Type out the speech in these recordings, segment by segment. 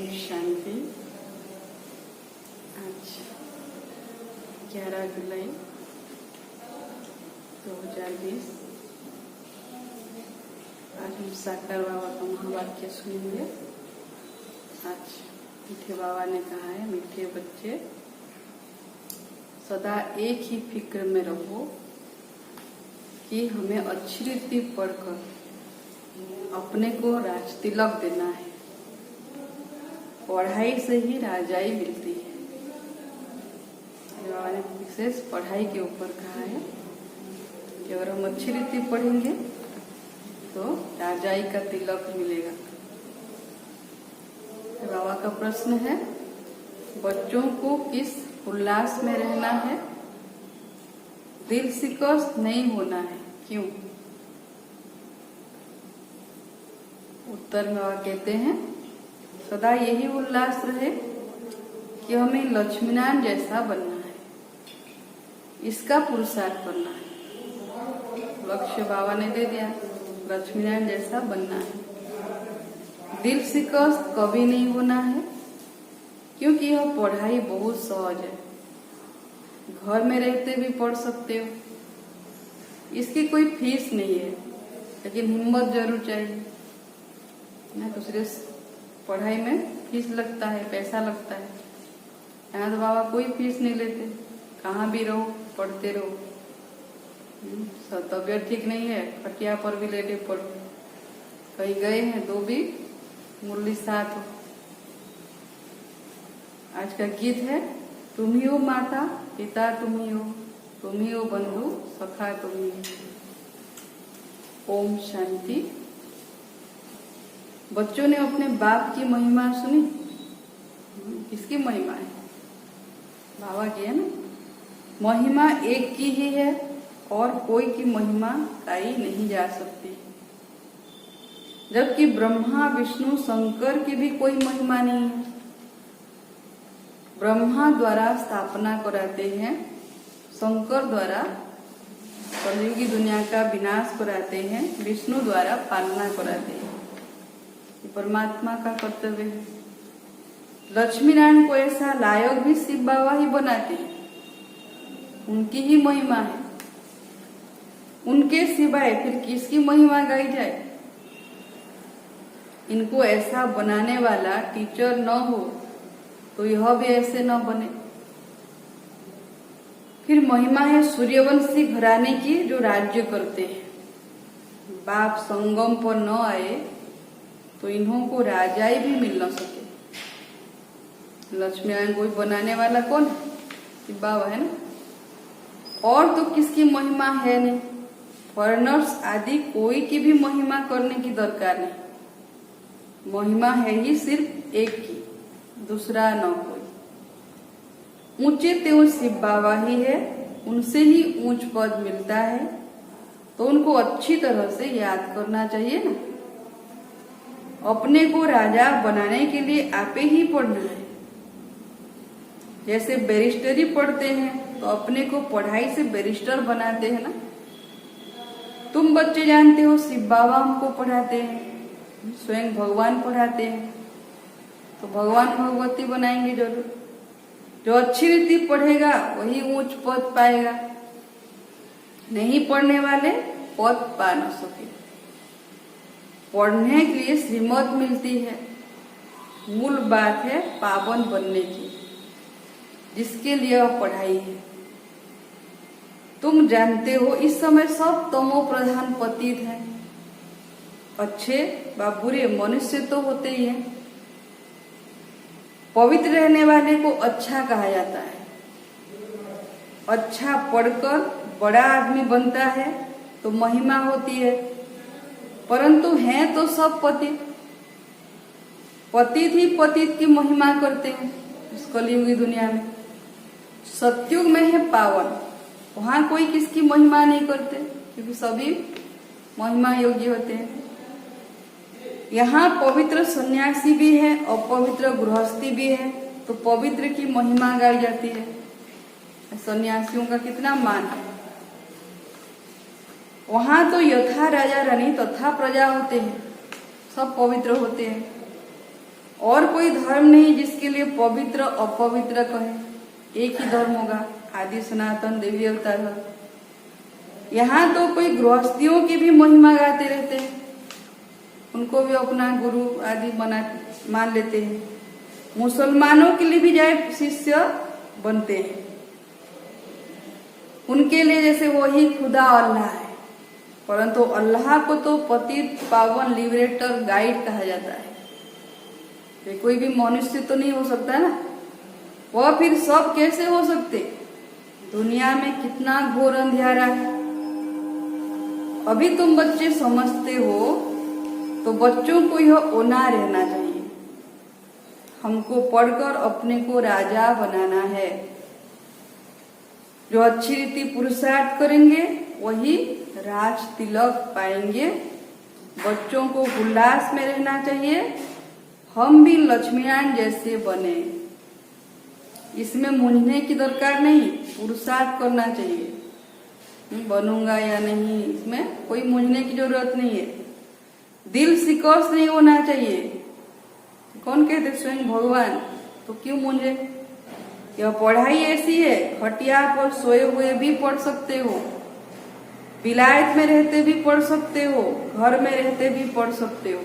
शांति। आज 11 जुलाई 2020। आज हम साकार बाबा का महावाक्य सुनेंगे। आज मीठे बाबा ने कहा है, मीठे बच्चे सदा एक ही फिक्र में रहो कि हमें अच्छी रीति पढ़कर अपने को राज तिलक देना है। पढ़ाई से ही राजाई मिलती है। बाबा ने विशेष पढ़ाई के ऊपर कहा है कि अगर हम अच्छी रीति पढ़ेंगे तो राजाई का तिलक मिलेगा। बाबा का प्रश्न है, बच्चों को किस उल्लास में रहना है? दिल शिकस्त नहीं होना है, क्यों? उत्तर में बाबा कहते हैं, सदा यही उल्लास रहे कि हमें लक्ष्मीनारायण जैसा बनना है, इसका पुरुषार्थ करना है। लक्ष्य बाबा ने दे दिया, लक्ष्मीनारायण जैसा बनना है। दिल शिकस्त कभी नहीं होना है, क्योंकि यह पढ़ाई बहुत सहज है। घर में रहते भी पढ़ सकते हो, इसकी कोई फीस नहीं है, लेकिन हिम्मत जरूर चाहिए ना। दूसरे पढ़ाई में फीस लगता है, पैसा लगता है। यहाँ तो बाबा कोई फीस नहीं लेते, कहाँ भी रहो पढ़ते रहो। तबियत ठीक नहीं है, खटिया पर भी लेटे पढ़ो। कहीं गए हैं तो भी मुरली साथ हो। आज का गीत है, तुम ही हो माता पिता, तुम ही हो बंधु सखा, तुम ही हो। ओम शांति। बच्चों ने अपने बाप की महिमा सुनी। किसकी महिमा है? बाबा की है ना। महिमा एक की ही है और कोई की महिमा गाई नहीं जा सकती। जबकि ब्रह्मा विष्णु शंकर की भी कोई महिमा नहीं है। ब्रह्मा द्वारा स्थापना कराते हैं, शंकर द्वारा कलयुगी दुनिया का विनाश कराते हैं, विष्णु द्वारा पालना कराते हैं। परमात्मा का कर्तव्य है। लक्ष्मीनारायण को ऐसा लायक भी शिव बाबा ही बनाते हैं, उनकी ही महिमा है। उनके सिवाय फिर किसकी महिमा गाई जाए? इनको ऐसा बनाने वाला टीचर न हो तो यह भी ऐसे न बने। फिर महिमा है सूर्यवंशी घराने की, जो राज्य करते हैं। बाप संगम पर न आए तो इन्हों को राजाई भी मिल न सके। लक्ष्मीनारायण को बनाने वाला कौन है? शिव बाबा है ना। और तो किसकी महिमा है नहीं। फॉरेनर्स आदि कोई की भी महिमा करने की दरकार नहीं। महिमा है ही सिर्फ एक की, दूसरा न कोई। ऊंचे तो शिव बाबा ही है, उनसे ही ऊंच पद मिलता है, तो उनको अच्छी तरह से याद करना चाहिए ना। अपने को राजा बनाने के लिए आपे ही पढ़ना है। जैसे बैरिस्टरी पढ़ते हैं तो अपने को पढ़ाई से बैरिस्टर बनाते हैं ना। तुम बच्चे जानते हो शिव बाबा हमको पढ़ाते हैं, स्वयं भगवान पढ़ाते हैं, तो भगवान भगवती बनाएंगे जरूर। जो अच्छी रीति पढ़ेगा वही ऊंच पद पाएगा। नहीं पढ़ने वाले पद पा न सके। पढ़ने के लिए श्रीमत मिलती है, मूल बात है पावन बनने की, जिसके लिए वह पढ़ाई है। तुम जानते हो इस समय सब तमो प्रधान पतित है। अच्छे व बुरे मनुष्य तो होते ही हैं। पवित्र रहने वाले को अच्छा कहा जाता है। अच्छा पढ़कर बड़ा आदमी बनता है तो महिमा होती है, परंतु हैं तो सब पतित। पतित ही पतित की महिमा करते हैं इस कलयुगी दुनिया में। सतयुग में है पावन, वहां कोई किसकी महिमा नहीं करते, क्योंकि सभी महिमा योग्य होते हैं। यहाँ पवित्र सन्यासी भी है, अपवित्र गृहस्थी भी है, तो पवित्र की महिमा गाई जाती है। सन्यासियों का कितना मान है। वहां तो यथा राजा रानी तथा प्रजा होते हैं, सब पवित्र होते हैं। और कोई धर्म नहीं जिसके लिए पवित्र अपवित्र कहे, एक ही धर्म होगा, आदि सनातन देवी अवतार है। यहाँ तो कोई गृहस्थियों की भी महिमा गाते रहते हैं, उनको भी अपना गुरु आदि मान लेते हैं। मुसलमानों के लिए भी जाए शिष्य बनते हैं, उनके लिए जैसे वही खुदा अल्लाह है, परंतु अल्लाह को तो पतित पावन लिबरेटर गाइड कहा जाता है। ये कोई भी मनुष्य तो नहीं हो सकता ना, वह फिर सब कैसे हो सकते? दुनिया में कितना घोर अंधियारा है। अभी तुम बच्चे समझते हो तो बच्चों को यह होना रहना चाहिए, हमको पढ़कर अपने को राजा बनाना है। जो अच्छी रीति पुरुषार्थ करेंगे वही राज तिलक पाएंगे। बच्चों को उल्लास में रहना चाहिए, हम भी लक्ष्मीनारायण जैसे बने। इसमें मूंझने की दरकार नहीं, पुरुषार्थ करना चाहिए। बनूंगा या नहीं, इसमें कोई मूंझने की जरूरत नहीं है। दिल सिकोस नहीं होना चाहिए। कौन कहते? स्वयं भगवान। तो क्यों मूंझे? यह पढ़ाई ऐसी है, खटिया पर सोए हुए भी पढ़ सकते हो, विलायत में रहते भी पढ़ सकते हो, घर में रहते भी पढ़ सकते हो।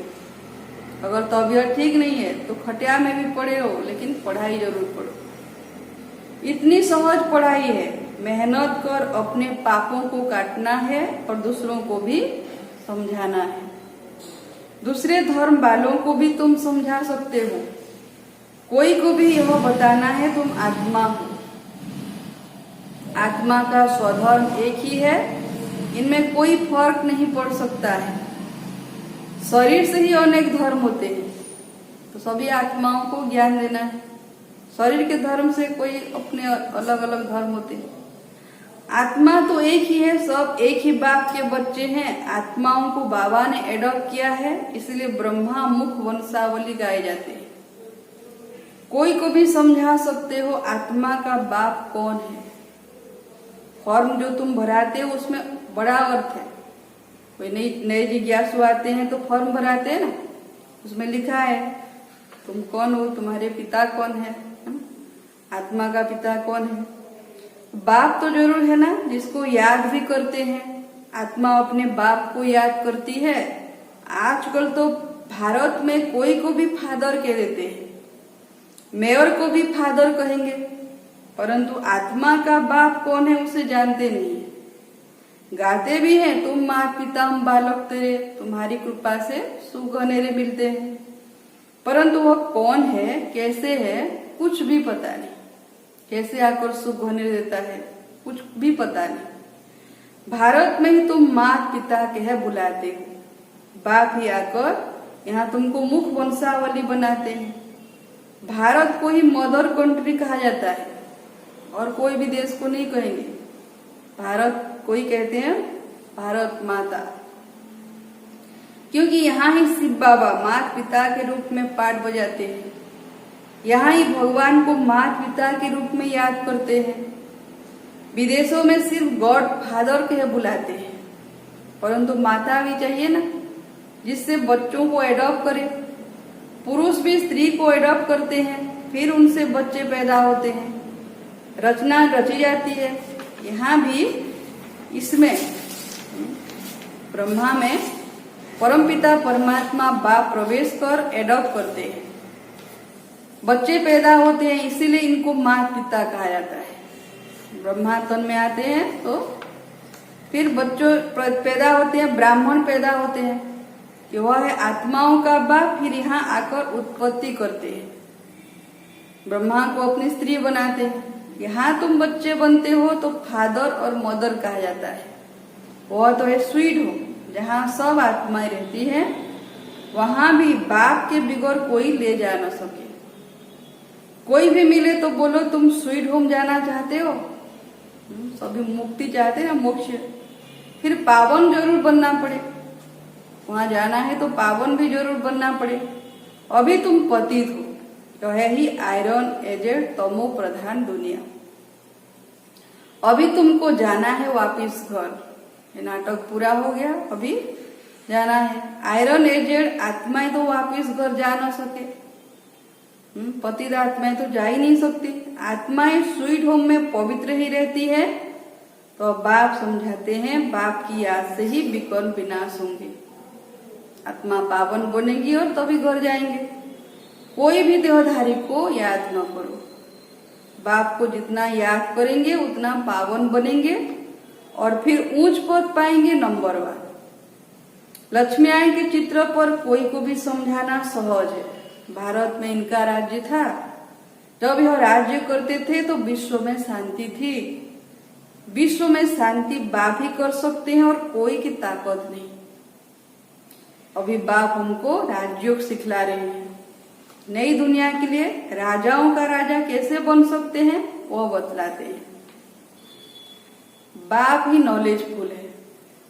अगर तबीयत ठीक नहीं है तो खटिया में भी पढ़े हो, लेकिन पढ़ाई जरूर पढ़ो। इतनी सहज पढ़ाई है, मेहनत कर अपने पापों को काटना है और दूसरों को भी समझाना है। दूसरे धर्म वालों को भी तुम समझा सकते हो, कोई को भी यह बताना है तुम आत्मा हो। आत्मा का स्वधर्म एक ही है, इनमें कोई फर्क नहीं पड़ सकता है। शरीर से ही अनेक धर्म होते हैं, तो सभी आत्माओं को ज्ञान देना है। शरीर के धर्म से कोई अपने अलग अलग धर्म होते हैं। आत्मा तो एक ही है, सब एक ही बाप के बच्चे हैं। आत्माओं को बाबा ने एडॉप्ट किया है, इसलिए ब्रह्मा मुख वंशावली गाए जाते हैं। कोई को भी समझा सकते हो आत्मा का बाप कौन है। फॉर्म जो तुम भराते हो उसमें बड़ा अर्थ है। कोई नए जिज्ञासु आते हैं तो फॉर्म भराते हैं ना, उसमें लिखा है तुम कौन हो, तुम्हारे पिता कौन है, आत्मा का पिता कौन है। बाप तो जरूर है ना, जिसको याद भी करते हैं। आत्मा अपने बाप को याद करती है। आजकल तो भारत में कोई को भी फादर कह देते हैं, मेयर को भी फादर कहेंगे, परंतु आत्मा का बाप कौन है उसे जानते नहीं है। गाते भी हैं तुम माता पिता हम बालक तेरे, तुम्हारी कृपा से सुख घनेरे मिलते हैं, परंतु वह कौन है, कैसे है, कुछ भी पता नहीं। कैसे आकर सुख घनेरे देता है, कुछ भी पता नहीं। भारत में ही तुम माता पिता कह बुलाते हो, बाप ही आकर यहाँ तुमको मुख वंशावली बनाते हैं। भारत को ही मदर कंट्री कहा जाता है, और कोई भी देश को नहीं कहेंगे। भारत कोई कहते हैं भारत माता, क्योंकि यहाँ ही शिव बाबा माता पिता के रूप में पाठ बजाते हैं। यहाँ ही भगवान को माता पिता के रूप में याद करते हैं। विदेशों में सिर्फ गॉड फादर के बुलाते हैं, परंतु माता भी चाहिए ना, जिससे बच्चों को एडॉप्ट करे। पुरुष भी स्त्री को एडॉप्ट करते हैं, फिर उनसे बच्चे पैदा होते हैं, रचना रची जाती है। यहाँ भी इसमें ब्रह्मा में परमपिता परमात्मा बाप प्रवेश कर एडॉप्ट करते हैं, बच्चे पैदा होते हैं, इसीलिए इनको माता पिता कहा जाता है। ब्रह्मा तन में आते हैं तो फिर बच्चों पैदा होते हैं, ब्राह्मण पैदा होते हैं, कि वह है आत्माओं का बाप, फिर यहाँ आकर उत्पत्ति करते हैं। ब्रह्मा को अपनी स्त्री बनाते हैं। यहाँ तुम बच्चे बनते हो तो फादर और मदर कहा जाता है। वह तो है स्वीट होम, जहाँ सब आत्माएं रहती हैं, वहां भी बाप के बिगैर कोई ले जा न सके। कोई भी मिले तो बोलो तुम स्वीट होम जाना चाहते हो, सभी मुक्ति चाहते हैं, मोक्ष। फिर पावन जरूर बनना पड़े, वहां जाना है तो पावन भी जरूर बनना पड़े। अभी तुम पतित हो, तो है ही आयरन एजेड तमो प्रधान दुनिया। अभी तुमको जाना है वापिस घर, ये नाटक पूरा हो गया, अभी जाना है। आयरन एजेड आत्माएं तो वापिस घर जा न सके, पतित आत्माएं तो जा ही नहीं सकती, आत्माएं स्वीट होम में पवित्र ही रहती है। तो बाप समझाते हैं बाप की याद से ही विकर्म विनाश होंगे, आत्मा पावन बनेगी और तभी घर जाएंगे। कोई भी देहधारी को याद न करो, बाप को जितना याद करेंगे उतना पावन बनेंगे और फिर ऊंच पद पाएंगे नंबर 1। लक्ष्मी आई के चित्र पर कोई को भी समझाना सहज है। भारत में इनका राज्य था, जब यह राज्य करते थे तो विश्व में शांति थी। विश्व में शांति बाप ही कर सकते हैं और कोई की ताकत नहीं। अभी बाप हमको राजयोग सिखला रहे हैं, नई दुनिया के लिए राजाओं का राजा कैसे बन सकते हैं वो बतलाते हैं। बाप ही नॉलेजफुल है,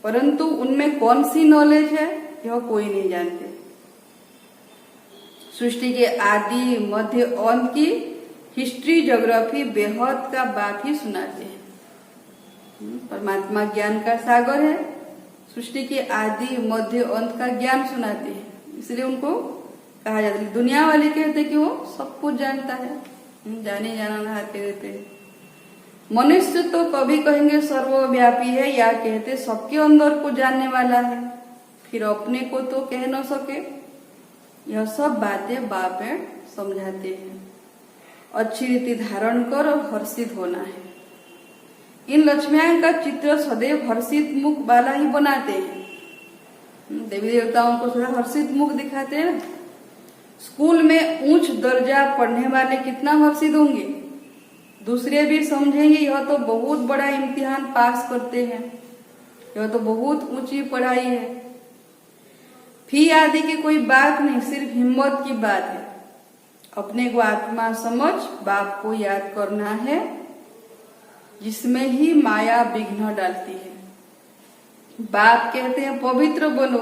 परंतु उनमें कौन सी नॉलेज है यह कोई नहीं जानते। सृष्टि के आदि मध्य अंत की हिस्ट्री ज्योग्राफी बेहद का बाप ही सुनाते हैं। परमात्मा ज्ञान का सागर है, सृष्टि के आदि मध्य अंत का ज्ञान सुनाते हैं, इसलिए उनको कहा जाता है। दुनिया वाले कहते कि वो सब कुछ जानता है, जाने जाना नहाते रहते हैं। मनुष्य तो कभी कहेंगे सर्वव्यापी है या कहते सबके अंदर को जानने वाला है, फिर अपने को तो कह न सके। यह सब बातें बाप है समझाते हैं। अच्छी रीति धारण कर और हर्षित होना है। इन लक्ष्मियां का चित्र सदैव हर्षित मुख वाला ही बनाते हैं। देवी देवताओं को सदा हर्षित मुख दिखाते हैं। स्कूल में उच्च दर्जा पढ़ने वाले कितना हर्षित होंगे, दूसरे भी समझेंगे यह तो बहुत बड़ा इम्तिहान पास करते हैं, यह तो बहुत ऊंची पढ़ाई है। फी आदि की कोई बात नहीं, सिर्फ हिम्मत की बात है। अपने को आत्मा समझ बाप को याद करना है, जिसमें ही माया विघ्न डालती है। बाप कहते हैं पवित्र बनो,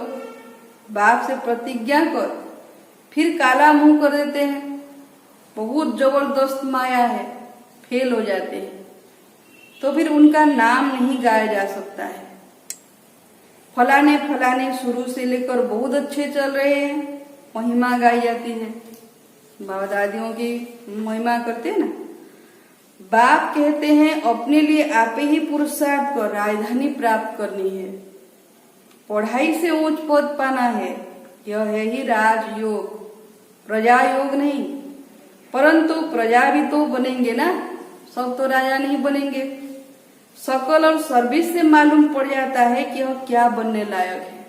बाप से प्रतिज्ञा कर, फिर काला मुंह कर देते हैं। बहुत जबरदस्त माया है, फेल हो जाते हैं, तो फिर उनका नाम नहीं गाया जा सकता है। फलाने फलाने शुरू से लेकर बहुत अच्छे चल रहे हैं, महिमा गाई जाती है। बाबा दादियों की महिमा करते हैं ना। बाप कहते हैं अपने लिए आप ही पुरुषार्थ कर राजधानी प्राप्त करनी है, पढ़ाई से उच्च पद पाना है। यह है ही राजयोग, प्रजा योग नहीं। परंतु प्रजा भी तो बनेंगे ना, सब तो राजा नहीं बनेंगे। शकल और सर्विस से मालूम पड़ जाता है कि वह क्या बनने लायक है।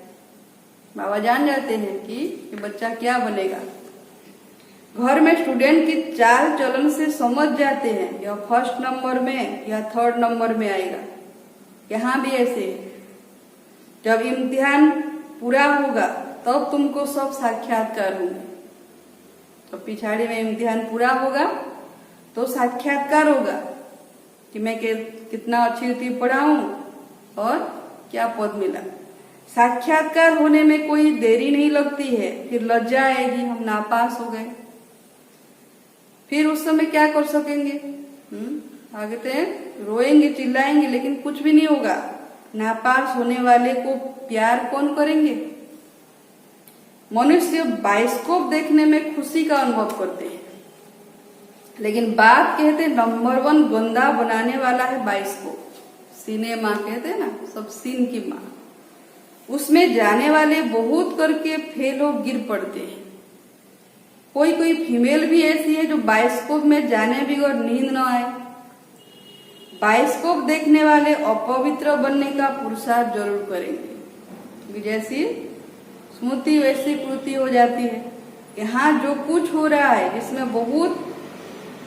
बाबा जान जाते हैं कि ये बच्चा क्या बनेगा। घर में स्टूडेंट की चाल चलन से समझ जाते हैं यह फर्स्ट नंबर में या थर्ड नंबर में आएगा। यहाँ भी ऐसे है, जब इम्तिहान पूरा होगा तब तुमको सब साक्षात्कार होंगे। तो पिछाड़ी में इम्तिहान पूरा होगा तो साक्षात्कार होगा कि मैं कितना अच्छी रीति पढ़ाऊं और क्या पद मिला। साक्षात्कार होने में कोई देरी नहीं लगती है, फिर लज्जा आएगी हम नापास हो गए। फिर उस समय क्या कर सकेंगे, आगे तो रोएंगे चिल्लाएंगे, लेकिन कुछ भी नहीं होगा। नापास होने वाले को प्यार कौन करेंगे। मनुष्य बाइस्कोप देखने में खुशी का अनुभव करते हैं, लेकिन बाप कहते नंबर 1 गंदा बनाने वाला है बाइस्कोप। सिनेमा कहते हैं ना, सब सीन की माँ। उसमें जाने वाले बहुत करके फेल हो गिर पड़ते हैं। कोई कोई फीमेल भी ऐसी है जो बाइस्कोप में जाने भी और नींद न आए। बाइस्कोप देखने वाले अपवित्र बनने का पुरुषार्थ जरूर करेंगे। जैसी स्मृति वैसी कृति हो जाती है। यहाँ जो कुछ हो रहा है जिसमें बहुत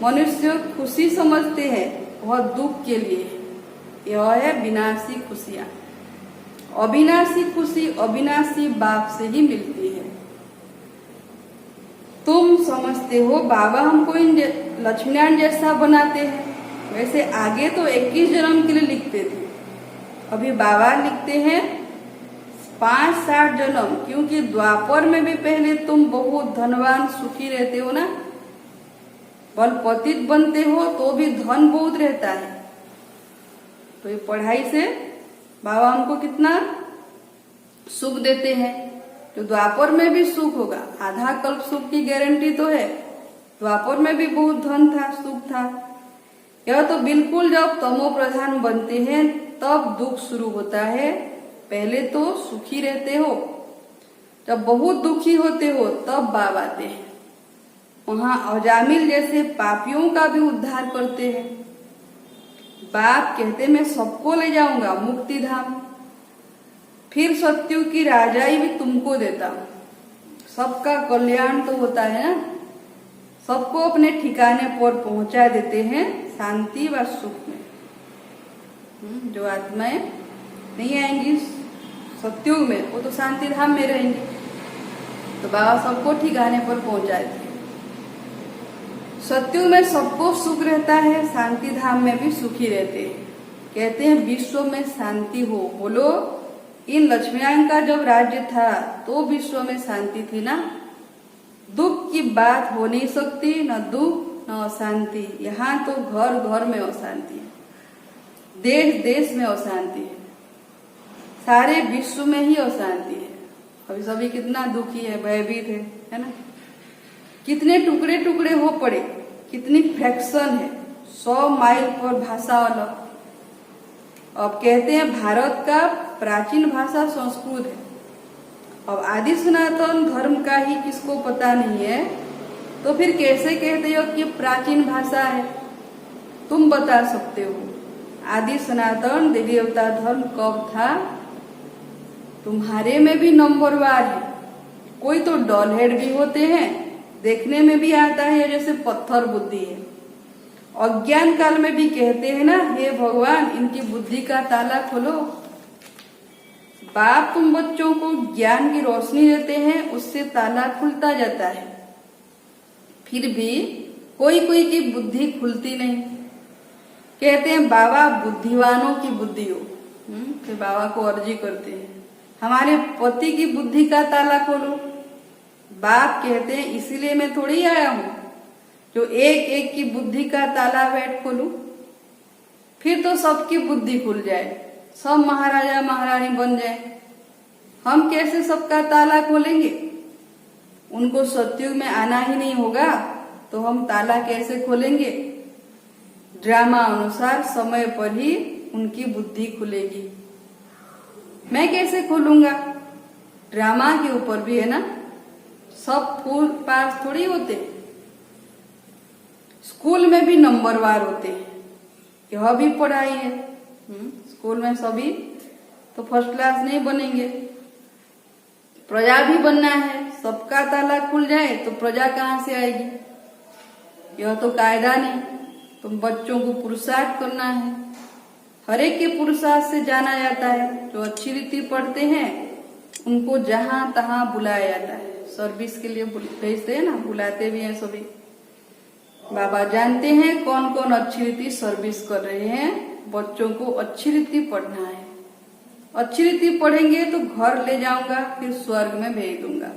मनुष्य खुशी समझते हैं वह दुख के लिए है। यह है विनाशी खुशियां। अविनाशी खुशी अविनाशी बाप से ही मिलती है। तुम समझते हो बाबा हमको इन लक्ष्मीनारायण जैसा बनाते हैं, वैसे आगे तो 21 जन्म के लिए लिखते थे, अभी बाबा लिखते हैं 5-60 जन्म, क्योंकि द्वापर में भी पहले तुम बहुत धनवान सुखी रहते हो ना, बल पतित बनते हो तो भी धन बहुत रहता है। तो ये पढ़ाई से बाबा हमको कितना सुख देते हैं, तो द्वापर में भी सुख होगा। आधा कल्प सुख की गारंटी तो है, द्वापर में भी बहुत धन था, सुख था। यह तो बिल्कुल जब तमो प्रधान बनते हैं तब दुख शुरू होता है। पहले तो सुखी रहते हो, जब बहुत दुखी होते हो तब बाप आते हैं। वहां अजामिल जैसे पापियों का भी उद्धार करते हैं। बाप कहते मैं सबको ले जाऊंगा मुक्ति धाम, फिर सत्यु की राजाई भी तुमको देता हूं। सबका कल्याण तो होता है ना, सबको अपने ठिकाने पर पहुंचा देते हैं शांति व सुख में। जो आत्माएं नहीं आएंगी सत्युग में वो तो शांति धाम में रहेंगे। तो बाबा सबको ठिकाने पर पहुंचाते हैं। सत्युग में सबको सुख रहता है, शांति धाम में भी सुखी रहते हैं। कहते हैं विश्व में शांति हो। बोलो, इन लक्ष्मीनारायण का जब राज्य था तो विश्व में शांति थी ना। दुख की बात हो नहीं सकती, न दुख न अशांति। यहाँ तो घर घर में अशांति है, देश देश में अशांति है, सारे विश्व में ही अशांति है। अभी सभी कितना दुखी है, भयभीत है ना। कितने टुकड़े टुकड़े हो पड़े, कितनी फ्रैक्शन है, 100 माइल पर भाषा अलग। अब कहते हैं भारत का प्राचीन भाषा संस्कृत है। अब आदि सनातन धर्म का ही किसको पता नहीं है, तो फिर कैसे कहते हो कि प्राचीन भाषा है? तुम बता सकते हो आदि सनातन देवी देवता धर्म कब था? तुम्हारे में भी नंबरवार है। कोई तो डॉल हेड भी होते हैं, देखने में भी आता है जैसे पत्थर बुद्धि है। अज्ञान काल में भी कहते हैं ना, हे भगवान इनकी बुद्धि का ताला खोलो। बाप तुम बच्चों को ज्ञान की रोशनी देते हैं, उससे ताला खुलता जाता है। फिर भी कोई कोई की बुद्धि खुलती नहीं। कहते हैं बाबा बुद्धिवानों की बुद्धि हो। फिर बाबा को अर्जी करते हैं हमारे पति की बुद्धि का ताला खोलो। बाप कहते हैं इसीलिए मैं थोड़ी आया हूं जो एक एक की बुद्धि का ताला बैठ खोलूं। फिर तो सबकी बुद्धि खुल जाए, सब महाराजा महारानी बन जाए। हम कैसे सबका ताला खोलेंगे? उनको सत्युग में आना ही नहीं होगा तो हम ताला कैसे खोलेंगे? ड्रामा अनुसार समय पर ही उनकी बुद्धि खुलेगी। मैं कैसे खोलूंगा? ड्रामा के ऊपर भी है ना, सब फूल पास थोड़ी होते। स्कूल में भी नंबरवार होते हैं, यह भी पढ़ाई है। स्कूल में सभी तो फर्स्ट क्लास नहीं बनेंगे, प्रजा भी बनना है। सबका ताला खुल जाए तो प्रजा कहाँ से आएगी? यह तो कायदा नहीं। तुम बच्चों को पुरुषार्थ करना है, हर एक के पुरुषार्थ से जाना जाता है। जो अच्छी रीति पढ़ते हैं उनको जहां तहां बुलाया जाता है, सर्विस के लिए भेजते हैं ना, बुलाते भी हैं सभी। बाबा जानते हैं कौन कौन अच्छी रीति सर्विस कर रहे हैं। बच्चों को अच्छी रीति पढ़ना है, अच्छी रीति पढ़ेंगे तो घर ले जाऊंगा, फिर स्वर्ग में भेज दूंगा।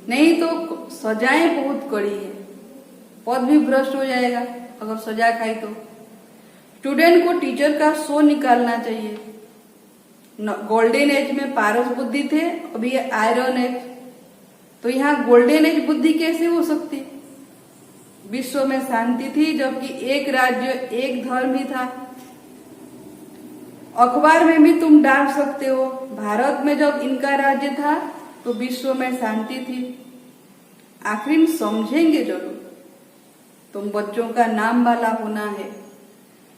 नहीं तो सजाएं बहुत कड़ी है, पद भी भ्रष्ट हो जाएगा अगर सजा खाई तो। स्टूडेंट को टीचर का शो निकालना चाहिए। गोल्डन एज में पारस बुद्धि थे, अभी आयरन एज, तो यहाँ गोल्डन एज बुद्धि कैसे हो सकती? विश्व में शांति थी जबकि एक राज्य एक धर्म ही था। अखबार में भी तुम डाल सकते हो, भारत में जब इनका राज्य था तो विश्व में शांति थी। आखिर में समझेंगे जरूर। तुम बच्चों का नाम वाला होना है।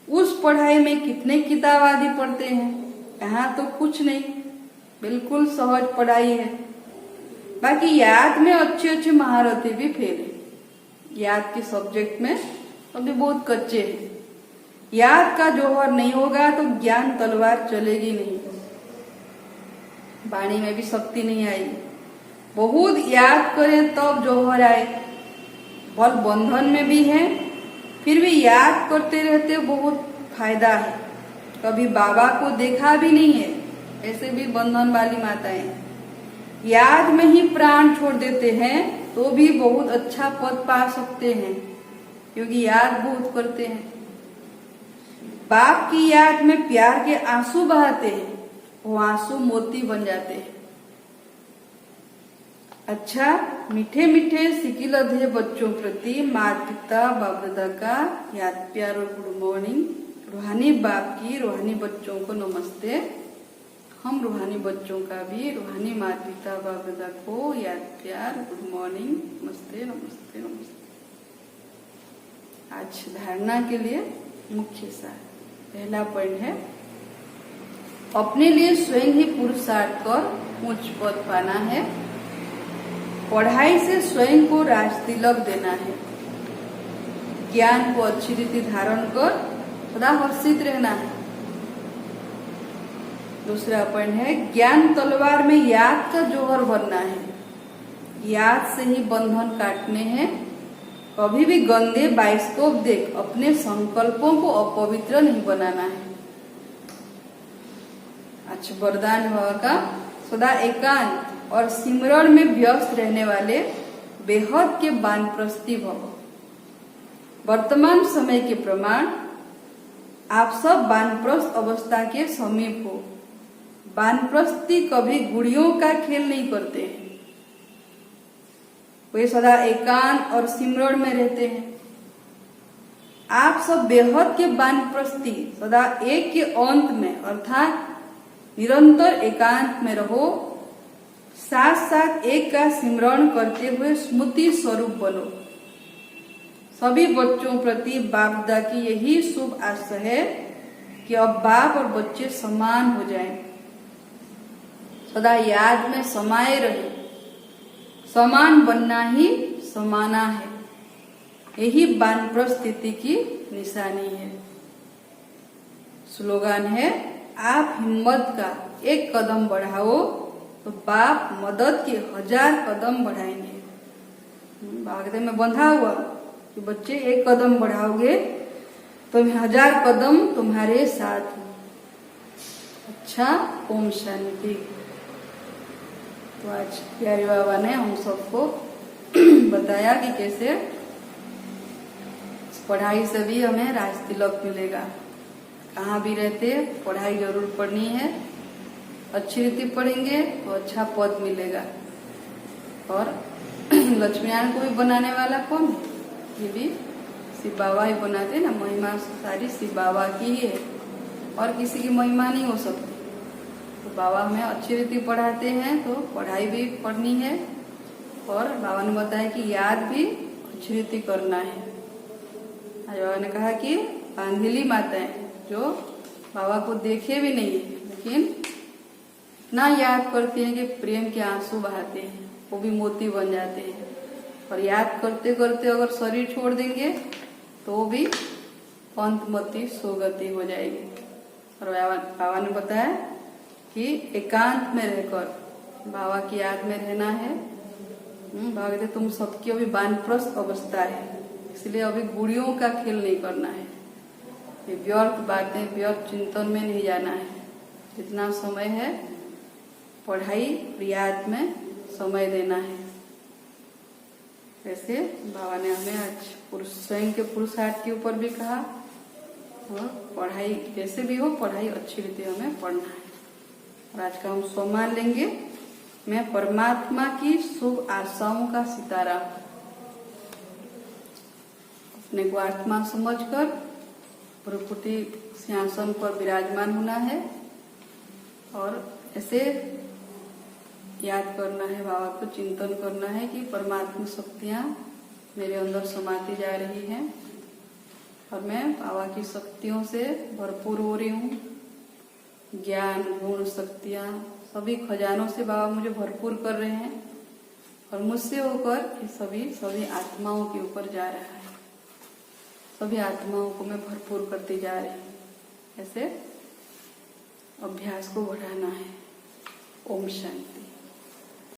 उस पढ़ाई में कितने किताब आदि पढ़ते हैं, यहाँ तो कुछ नहीं, बिल्कुल सहज पढ़ाई है। बाकी याद में अच्छे अच्छे महारथी भी फेल है। याद के सब्जेक्ट में अभी बहुत कच्चे हैं। याद का जौहर नहीं होगा तो ज्ञान तलवार चलेगी नहीं, वाणी में भी शक्ति नहीं आएगी। बहुत याद करें तब जौहर आए। बल बंधन में भी है, फिर भी याद करते रहते बहुत फायदा है। कभी बाबा को देखा भी नहीं है, ऐसे भी बंधन वाली माताएं याद में ही प्राण छोड़ देते हैं तो भी बहुत अच्छा पद पा सकते हैं, क्योंकि याद बहुत करते हैं। बाप की याद में प्यार के आंसू बहाते हैं, वो आंसू मोती बन जाते हैं। अच्छा, मीठे मीठे सिकिलधे बच्चों प्रति माता पिता बाप दादा का याद प्यार और गुड मॉर्निंग। रूहानी बाप की रूहानी बच्चों को नमस्ते। हम रूहानी बच्चों का भी रूहानी माता पिता बाप दादा को याद प्यार गुड मॉर्निंग, नमस्ते नमस्ते नमस्ते। आज धारणा के लिए मुख्य सार पहला पॉइंट है, अपने लिए स्वयं ही पुरुषार्थ कर उच्च पद पाना है। पढ़ाई से स्वयं को राज तिलक देना है। ज्ञान को अच्छी रीति धारण कर सदा हर्षित रहना है। दूसरा पॉइंट है, ज्ञान तलवार में याद का जौहर भरना है। याद से ही बंधन काटने हैं। कभी भी गंदे बाइस्कोप देख अपने संकल्पों को अपवित्र नहीं बनाना है। अच्छा, वरदान बाबा का, सदा एकांत और सिमरण में व्यस्त रहने वाले बेहद के वानप्रस्थी भव। वर्तमान समय के प्रमाण, आप सब वानप्रस्थ अवस्था के समीप हो। वानप्रस्थी कभी गुड़ियों का खेल नहीं करते हैं। वे सदा एकांत और सिमरण में रहते हैं। आप सब बेहद के वानप्रस्थी सदा एक के अंत में अर्थात निरंतर एकांत में रहो। साथ साथ एक का सिमरण करते हुए स्मृति स्वरूप बनो। सभी बच्चों प्रति बाप दादा की यही शुभ आशा है कि अब बाप और बच्चे समान हो जाएं। सदा याद में समाये रहे। समान बनना ही समाना है। यही वानप्रस्थ स्थिति की निशानी है। स्लोगन है, आप हिम्मत का एक कदम बढ़ाओ तो बाप मदद के 1000 कदम बढ़ाएंगे। भागदे में बंधा हुआ कि बच्चे एक कदम बढ़ाओगे तो 1000 कदम तुम्हारे साथ। अच्छा, ओम शांति। तो आज प्यारे बाबा ने हम सबको बताया कि कैसे पढ़ाई से भी हमें राज तिलक मिलेगा। कहाँ भी रहते पढ़ाई जरूर पढ़नी है। अच्छी रीति पढ़ेंगे तो अच्छा पद मिलेगा। और लक्ष्मीनारायण को भी बनाने वाला कौन है? ये भी शिव बाबा ही बनाते ना। महिमा सारी शिव बाबा की ही है और किसी की महिमा नहीं हो सकती। तो बाबा हमें अच्छी रीति पढ़ाते हैं तो पढ़ाई भी पढ़नी है। और बाबा ने बताया कि याद भी अच्छी रीति करना है। आज बाबा ने कहा कि बांधिली माताएं जो बाबा को देखे भी नहीं है लेकिन इतना याद करती हैं कि प्रेम के आंसू बहाते हैं, वो भी मोती बन जाते हैं। और याद करते करते अगर शरीर छोड़ देंगे तो वो भी अंतमति सोगति हो जाएगी। और बाबा ने बताया कि एकांत में रहकर बाबा की याद में रहना है। बाबा कहते तुम सबकी अभी वानप्रस्थ अवस्था है, इसलिए अभी गुड़ियों का खेल नहीं करना है। ये व्यर्थ बातें, व्यर्थ चिंतन में नहीं जाना है। जितना समय है पढ़ाई याद में समय देना है। ऐसे बाबा ने हमें आज स्वयं के पुरुषार्थ के ऊपर भी कहा। और पढ़ाई जैसे भी हो, पढ़ाई अच्छी रीति हमें पढ़ना है। और आज का हम सम्मान लेंगे, मैं परमात्मा की शुभ आशाओं का सितारा। अपने को आत्मा समझकर भ्रुकुटी सिंहासन पर विराजमान होना है। और ऐसे याद करना है, बाबा को चिंतन करना है कि परमात्मा शक्तियां मेरे अंदर समाती जा रही हैं और मैं बाबा की शक्तियों से भरपूर हो रही हूँ। ज्ञान, गुण, शक्तियां, सभी खजानों से बाबा मुझे भरपूर कर रहे हैं और मुझसे होकर ये सभी आत्माओं के ऊपर जा रहा है। सभी आत्माओं को मैं भरपूर करती जा रही हूँ। ऐसे अभ्यास को बढ़ाना है। ओम शांति।